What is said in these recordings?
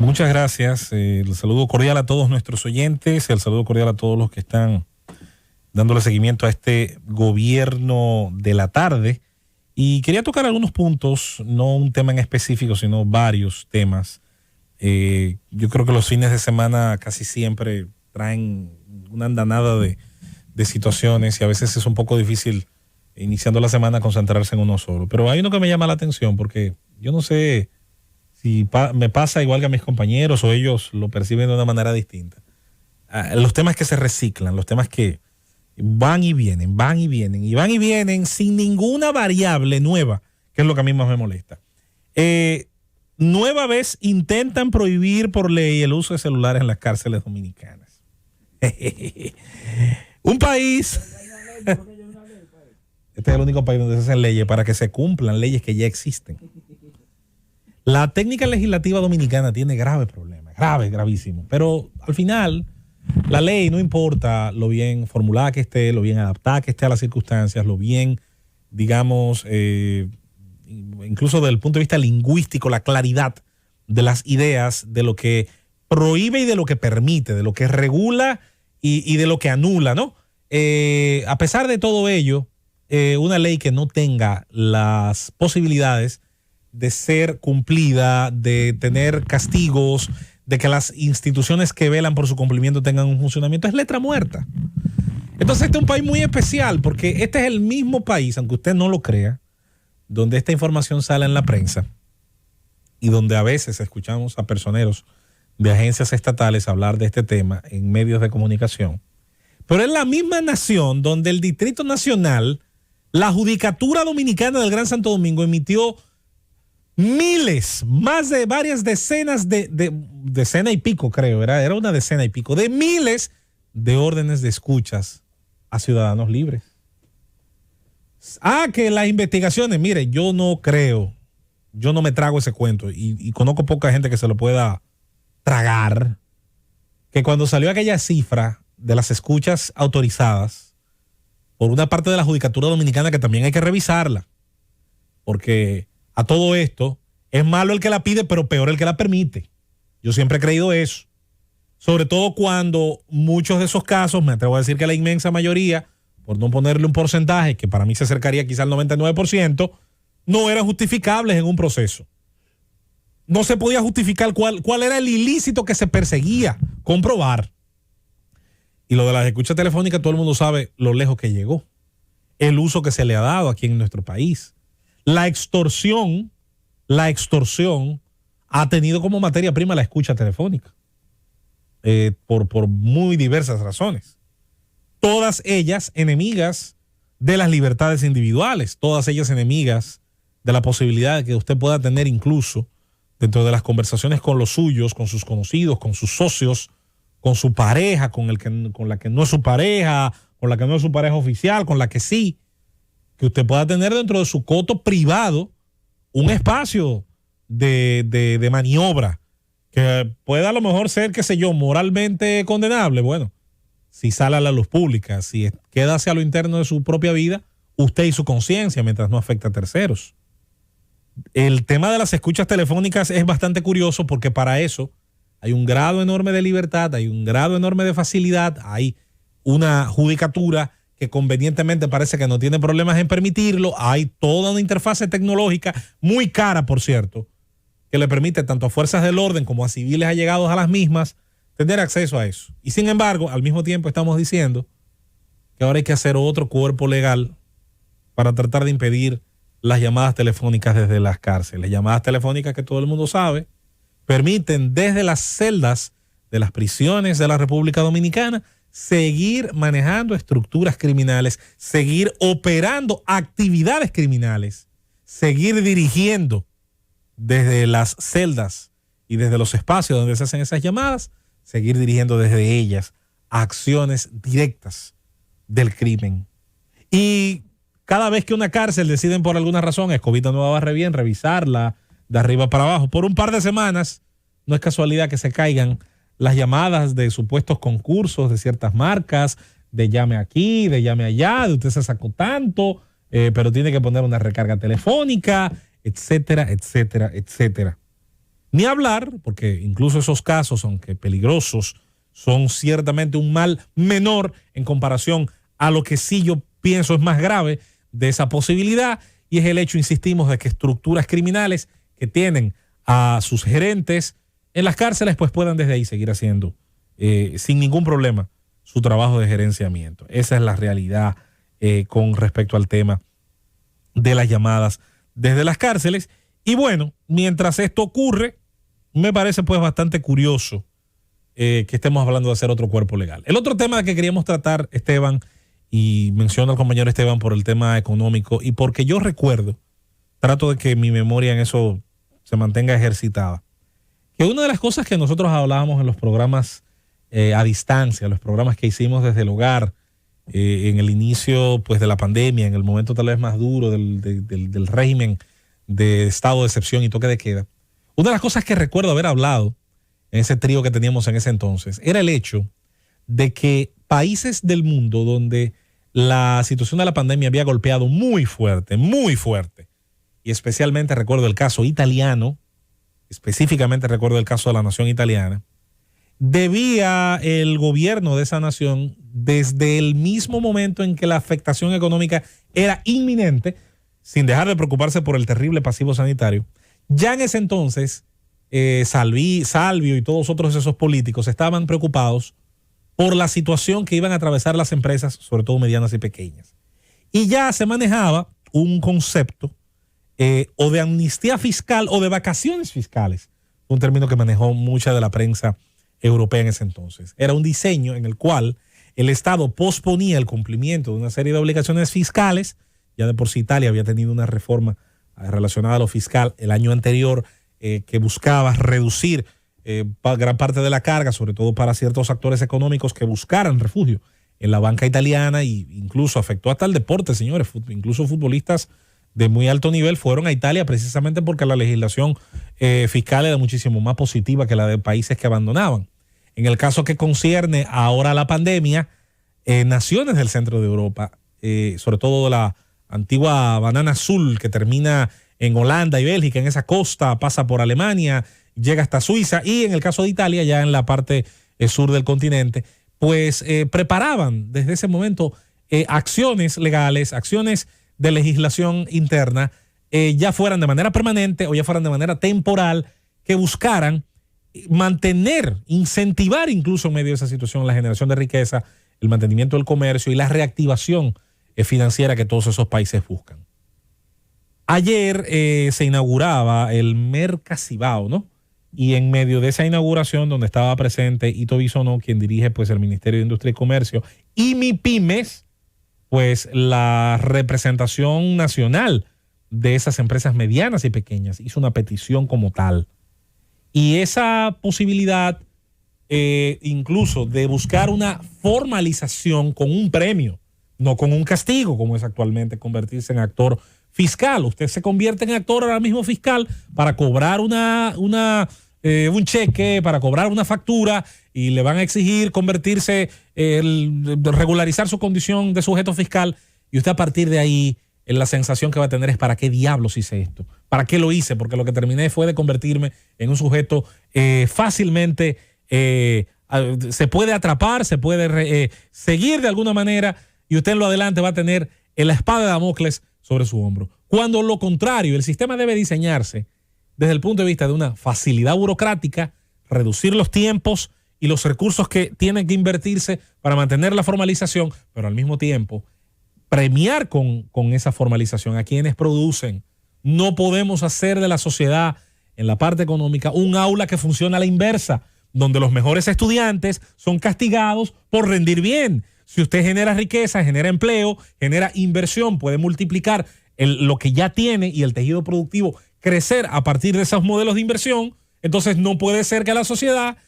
Muchas gracias. El saludo cordial a todos nuestros oyentes, el saludo cordial a todos los que están dándole seguimiento a este gobierno de la tarde. Y quería tocar algunos puntos, no un tema en específico, sino varios temas. Yo creo que los fines de semana casi siempre traen una andanada de situaciones y a veces es un poco difícil iniciando la semana concentrarse en uno solo. Pero hay uno que me llama la atención porque yo no sé si me pasa igual que a mis compañeros o ellos lo perciben de una manera distinta. Los temas que se reciclan, los temas que van y vienen, van y vienen, y van y vienen sin ninguna variable nueva, que es lo que a mí más me molesta. Nueva vez intentan prohibir por ley el uso de celulares en las cárceles dominicanas. Un país... Este es el único país donde se hacen leyes para que se cumplan leyes que ya existen. La técnica legislativa dominicana tiene graves problemas, gravísimos. Pero al final, la ley no importa lo bien formulada que esté, lo bien adaptada que esté a las circunstancias, lo bien, digamos, incluso desde el punto de vista lingüístico, la claridad de las ideas, de lo que prohíbe y de lo que permite, de lo que regula y de lo que anula, ¿no? A pesar de todo ello, una ley que no tenga las posibilidades de ser cumplida, de tener castigos, de que las instituciones que velan por su cumplimiento tengan un funcionamiento, es letra muerta. Entonces este es un país muy especial porque este es el mismo país, aunque usted no lo crea, donde esta información sale en la prensa y donde a veces escuchamos a personeros de agencias estatales hablar de este tema en medios de comunicación. Pero es la misma nación donde el Distrito Nacional, la Judicatura Dominicana del Gran Santo Domingo emitió miles, más de varias decenas decena y pico, creo, era una decena y pico, de miles de órdenes de escuchas a ciudadanos libres. Que las investigaciones, mire, yo no creo, yo no me trago ese cuento y conozco poca gente que se lo pueda tragar, que cuando salió aquella cifra de las escuchas autorizadas por una parte de la Judicatura Dominicana, que también hay que revisarla, porque a todo esto es malo el que la pide, pero peor el que la permite. Yo siempre he creído eso. Sobre todo cuando muchos de esos casos, me atrevo a decir que la inmensa mayoría, por no ponerle un porcentaje que para mí se acercaría quizá al 99%, no eran justificables en un proceso. No se podía justificar cuál era el ilícito que se perseguía, comprobar. Y lo de las escuchas telefónicas, todo el mundo sabe lo lejos que llegó, el uso que se le ha dado aquí en nuestro país. La extorsión ha tenido como materia prima la escucha telefónica, por muy diversas razones. Todas ellas enemigas de las libertades individuales, todas ellas enemigas de la posibilidad de que usted pueda tener incluso dentro de las conversaciones con los suyos, con sus conocidos, con sus socios, con su pareja, con la que no es su pareja, con la que no es su pareja oficial, con la que sí, que usted pueda tener dentro de su coto privado un espacio de maniobra que pueda a lo mejor ser, qué sé yo, moralmente condenable. Bueno, si sale a la luz pública, si queda hacia lo interno de su propia vida, usted y su conciencia, mientras no afecta a terceros. El tema de las escuchas telefónicas es bastante curioso porque para eso hay un grado enorme de libertad, hay un grado enorme de facilidad, hay una judicatura que convenientemente parece que no tiene problemas en permitirlo, hay toda una interfase tecnológica muy cara, por cierto, que le permite tanto a fuerzas del orden como a civiles allegados a las mismas tener acceso a eso. Y sin embargo, al mismo tiempo estamos diciendo que ahora hay que hacer otro cuerpo legal para tratar de impedir las llamadas telefónicas desde las cárceles. Llamadas telefónicas que todo el mundo sabe permiten desde las celdas de las prisiones de la República Dominicana seguir manejando estructuras criminales, seguir operando actividades criminales, seguir dirigiendo desde las celdas y desde los espacios donde se hacen esas llamadas, seguir dirigiendo desde ellas acciones directas del crimen. Y cada vez que una cárcel deciden por alguna razón, Escobita Nueva Barre bien, revisarla de arriba para abajo por un par de semanas, no es casualidad que se caigan las llamadas de supuestos concursos de ciertas marcas, de llame aquí, de llame allá, de usted se sacó tanto, pero tiene que poner una recarga telefónica, etcétera, etcétera, etcétera. Ni hablar, porque incluso esos casos, aunque peligrosos, son ciertamente un mal menor en comparación a lo que sí yo pienso es más grave de esa posibilidad, y es el hecho, insistimos, de que estructuras criminales que tienen a sus gerentes en las cárceles, pues puedan desde ahí seguir haciendo sin ningún problema su trabajo de gerenciamiento. Esa es la realidad con respecto al tema de las llamadas desde las cárceles. Y bueno, mientras esto ocurre, me parece pues bastante curioso que estemos hablando de hacer otro cuerpo legal. El otro tema que queríamos tratar, Esteban, y menciono al compañero Esteban por el tema económico y porque yo recuerdo, trato de que mi memoria en eso se mantenga ejercitada, que una de las cosas que nosotros hablábamos en los programas a distancia, los programas que hicimos desde el hogar, en el inicio pues de la pandemia, en el momento tal vez más duro del régimen de estado de excepción y toque de queda, una de las cosas que recuerdo haber hablado en ese trío que teníamos en ese entonces era el hecho de que países del mundo donde la situación de la pandemia había golpeado muy fuerte, y especialmente recuerdo el caso italiano, específicamente recuerdo el caso de la nación italiana, debía el gobierno de esa nación, desde el mismo momento en que la afectación económica era inminente, sin dejar de preocuparse por el terrible pasivo sanitario, ya en ese entonces Salvio y todos otros esos políticos estaban preocupados por la situación que iban a atravesar las empresas, sobre todo medianas y pequeñas. Y ya se manejaba un concepto o de amnistía fiscal o de vacaciones fiscales, un término que manejó mucha de la prensa europea en ese entonces. Era un diseño en el cual el Estado posponía el cumplimiento de una serie de obligaciones fiscales. Ya de por sí Italia había tenido una reforma relacionada a lo fiscal el año anterior que buscaba reducir gran parte de la carga, sobre todo para ciertos actores económicos que buscaran refugio en la banca italiana, e incluso afectó hasta el deporte, señores. Incluso futbolistas de muy alto nivel fueron a Italia precisamente porque la legislación fiscal era muchísimo más positiva que la de países que abandonaban. En el caso que concierne ahora a la pandemia, naciones del centro de Europa, sobre todo la antigua banana azul que termina en Holanda y Bélgica, en esa costa, pasa por Alemania, llega hasta Suiza, y en el caso de Italia, ya en la parte sur del continente, pues preparaban desde ese momento acciones legales, acciones de legislación interna, ya fueran de manera permanente o ya fueran de manera temporal, que buscaran mantener, incentivar incluso en medio de esa situación la generación de riqueza, el mantenimiento del comercio y la reactivación financiera que todos esos países buscan. Ayer se inauguraba el Mercasibao, ¿no? Y en medio de esa inauguración, donde estaba presente Ito Bisonó, quien dirige pues el Ministerio de Industria y Comercio, y MIPYMES, pues la representación nacional de esas empresas medianas y pequeñas hizo una petición como tal. Y esa posibilidad incluso de buscar una formalización con un premio, no con un castigo, como es actualmente convertirse en actor fiscal. Usted se convierte en actor ahora mismo fiscal para cobrar un cheque, para cobrar una factura, y le van a exigir convertirse, regularizar su condición de sujeto fiscal, y usted a partir de ahí la sensación que va a tener es: ¿para qué diablos hice esto? ¿Para qué lo hice? Porque lo que terminé fue de convertirme en un sujeto fácilmente, se puede atrapar, se puede seguir de alguna manera, y usted en lo adelante va a tener la espada de Damocles sobre su hombro. Cuando lo contrario, el sistema debe diseñarse desde el punto de vista de una facilidad burocrática, reducir los tiempos y los recursos que tienen que invertirse para mantener la formalización, pero al mismo tiempo premiar con esa formalización a quienes producen. No podemos hacer de la sociedad, en la parte económica, un aula que funciona a la inversa, donde los mejores estudiantes son castigados por rendir bien. Si usted genera riqueza, genera empleo, genera inversión, puede multiplicar lo que ya tiene y el tejido productivo crecer a partir de esos modelos de inversión, entonces no puede ser que la sociedad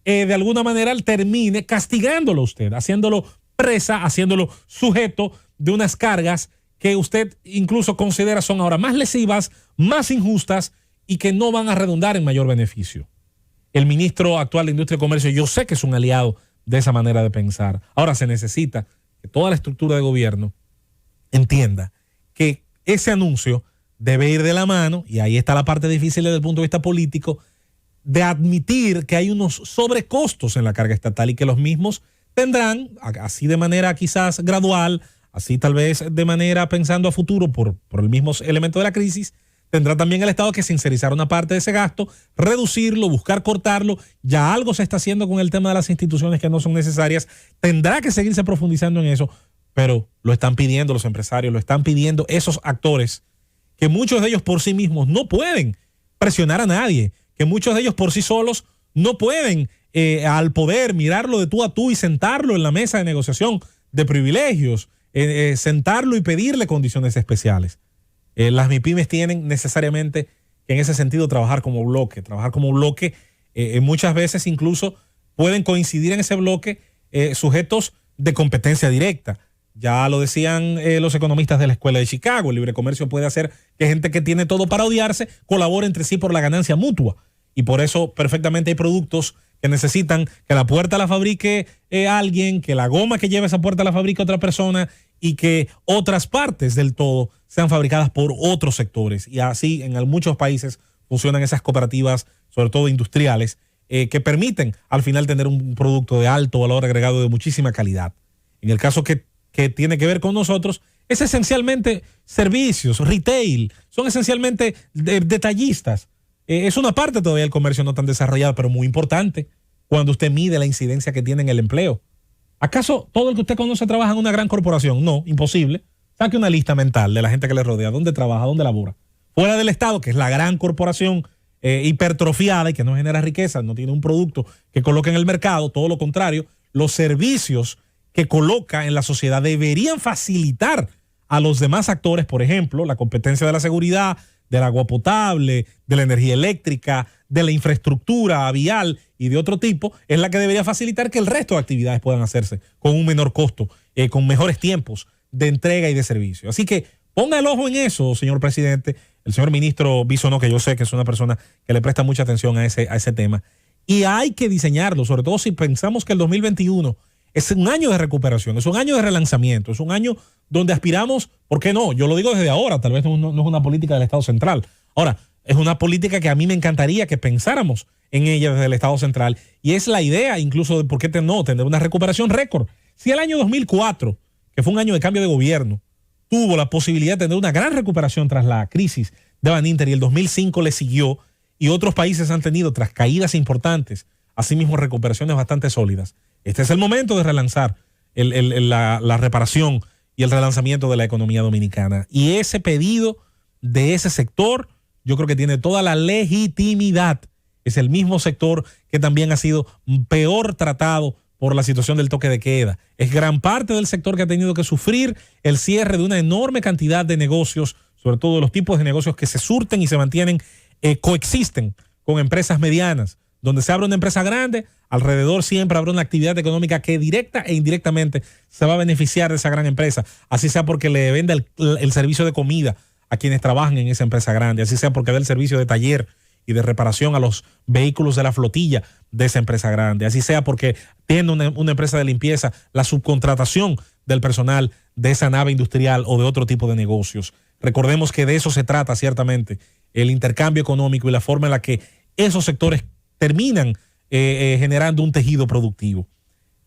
de alguna manera termine castigándolo a usted, haciéndolo presa, haciéndolo sujeto de unas cargas que usted incluso considera son ahora más lesivas, más injustas y que no van a redundar en mayor beneficio. El ministro actual de Industria y Comercio, yo sé que es un aliado de esa manera de pensar. Ahora se necesita que toda la estructura de gobierno entienda que ese anuncio debe ir de la mano, y ahí está la parte difícil desde el punto de vista político, de admitir que hay unos sobrecostos en la carga estatal y que los mismos tendrán, así de manera quizás gradual, así tal vez de manera pensando a futuro por el mismo elemento de la crisis, tendrá también el Estado que sincerizar una parte de ese gasto, reducirlo, buscar cortarlo. Ya algo se está haciendo con el tema de las instituciones que no son necesarias. Tendrá que seguirse profundizando en eso, pero lo están pidiendo los empresarios, lo están pidiendo esos actores, que muchos de ellos por sí mismos no pueden presionar a nadie, que muchos de ellos por sí solos no pueden al poder mirarlo de tú a tú y sentarlo en la mesa de negociación de privilegios, sentarlo y pedirle condiciones especiales. Las MIPYMES tienen necesariamente que en ese sentido trabajar como bloque, muchas veces incluso pueden coincidir en ese bloque sujetos de competencia directa. Ya lo decían los economistas de la Escuela de Chicago, el libre comercio puede hacer que gente que tiene todo para odiarse colabore entre sí por la ganancia mutua, y por eso perfectamente hay productos que necesitan que la puerta la fabrique alguien, que la goma que lleva esa puerta la fabrique otra persona, y que otras partes del todo sean fabricadas por otros sectores. Y así en muchos países funcionan esas cooperativas, sobre todo industriales, que permiten al final tener un producto de alto valor agregado de muchísima calidad. En el caso que tiene que ver con nosotros, es esencialmente servicios, retail, son esencialmente detallistas. Es una parte todavía del comercio no tan desarrollada, pero muy importante cuando usted mide la incidencia que tiene en el empleo. ¿Acaso todo el que usted conoce trabaja en una gran corporación? No, imposible. Saque una lista mental de la gente que le rodea, dónde trabaja, dónde labora. Fuera del Estado, que es la gran corporación hipertrofiada y que no genera riqueza, no tiene un producto que coloque en el mercado, todo lo contrario, los servicios que coloca en la sociedad deberían facilitar a los demás actores, por ejemplo, la competencia de la seguridad, del agua potable, de la energía eléctrica, de la infraestructura vial y de otro tipo, es la que debería facilitar que el resto de actividades puedan hacerse con un menor costo, con mejores tiempos de entrega y de servicio. Así que ponga el ojo en eso, señor presidente, el señor ministro Bisonó, que yo sé que es una persona que le presta mucha atención a ese tema, y hay que diseñarlo, sobre todo si pensamos que el 2021 es un año de recuperación, es un año de relanzamiento, es un año donde aspiramos, ¿por qué no? Yo lo digo desde ahora, tal vez no es una política del Estado central. Ahora, es una política que a mí me encantaría que pensáramos en ella desde el Estado central, y es la idea incluso de por qué no tener una recuperación récord. Si el año 2004, que fue un año de cambio de gobierno, tuvo la posibilidad de tener una gran recuperación tras la crisis de Baninter, y el 2005 le siguió, y otros países han tenido, tras caídas importantes, asimismo recuperaciones bastante sólidas. Este es el momento de relanzar la reparación y el relanzamiento de la economía dominicana. Y ese pedido de ese sector, yo creo que tiene toda la legitimidad. Es el mismo sector que también ha sido peor tratado por la situación del toque de queda. Es gran parte del sector que ha tenido que sufrir el cierre de una enorme cantidad de negocios, sobre todo los tipos de negocios que se surten y se mantienen, coexisten con empresas medianas. Donde se abre una empresa grande, alrededor siempre habrá una actividad económica que directa e indirectamente se va a beneficiar de esa gran empresa, así sea porque le venda el servicio de comida a quienes trabajan en esa empresa grande, así sea porque dé el servicio de taller y de reparación a los vehículos de la flotilla de esa empresa grande, así sea porque tiene una empresa de limpieza, la subcontratación del personal de esa nave industrial o de otro tipo de negocios. Recordemos que de eso se trata ciertamente, el intercambio económico y la forma en la que esos sectores terminan generando un tejido productivo.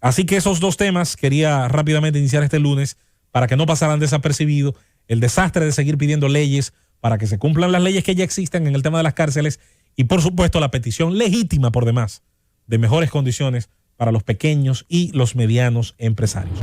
Así que esos dos temas quería rápidamente iniciar este lunes para que no pasaran desapercibidos. El desastre de seguir pidiendo leyes para que se cumplan las leyes que ya existen en el tema de las cárceles, y por supuesto la petición legítima por demás de mejores condiciones para los pequeños y los medianos empresarios.